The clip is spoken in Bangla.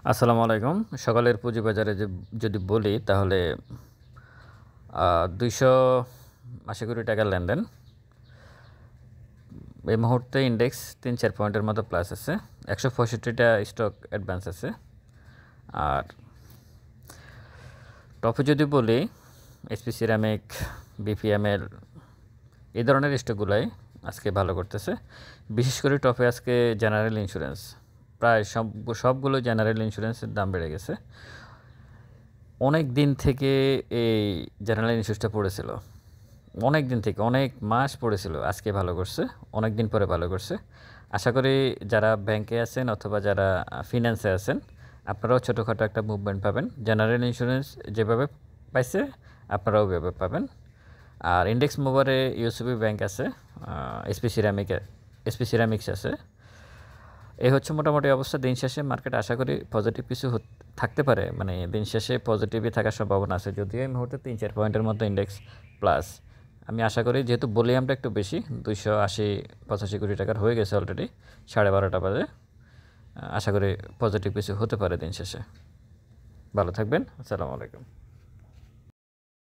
আসসালামু আলাইকুম। সকালের পুঁজিবাজারে যদি বলি তাহলে 280 কোটি টাকার লেনদেন। এই মুহূর্তে ইন্ডেক্স 3-4 পয়েন্টের মতো প্লাস আছে। 165টা স্টক অ্যাডভান্স আছে। আর টপে যদি বলি এসপি সিরামিক, বিপিএমএল এই ধরনের স্টকগুলাই আজকে ভালো করতেছে। বিশেষ করে টপে আজকে জেনারেল ইন্স্যুরেন্স, প্রায় সবগুলো জেনারেল ইন্স্যুরেন্সের দাম বেড়ে গেছে। অনেক দিন থেকে এই জেনারেল ইন্স্যুরেন্সটা পড়েছিল, অনেক দিন থেকে অনেক মাস পড়েছিল। আজকে ভালো করছে, অনেক দিন পরে ভালো করছে। আশা করি যারা ব্যাংকে আছেন অথবা যারা ফিন্যান্সে আছেন আপনারাও ছোটোখাটো একটা মুভমেন্ট পাবেন। জেনারেল ইন্স্যুরেন্স যেভাবে পাইছে আপনারাও ওইভাবে পাবেন। আর ইন্ডেক্স মুভারে ইউসিবি ব্যাংক আছে, এসপি সিরামিক্স আছে। এই হচ্ছে মোটামুটি অবস্থা। দিন শেষে মার্কেট আশা করি পজিটিভ কিছু থাকতে পারে, মানে দিন শেষে পজিটিভই থাকার সম্ভাবনা আছে। যদিও এই মুহূর্তে 3-4 পয়েন্টের মতো ইন্ডেক্স প্লাস। আমি আশা করি যেহেতু ভলিউমটা একটু বেশি, 280-85 কোটি টাকার হয়ে গেছে অলরেডি 12:30 বাজে, আশা করি পজিটিভ কিছু হতে পারে দিন শেষে। ভালো থাকবেন। আসসালামু আলাইকুম।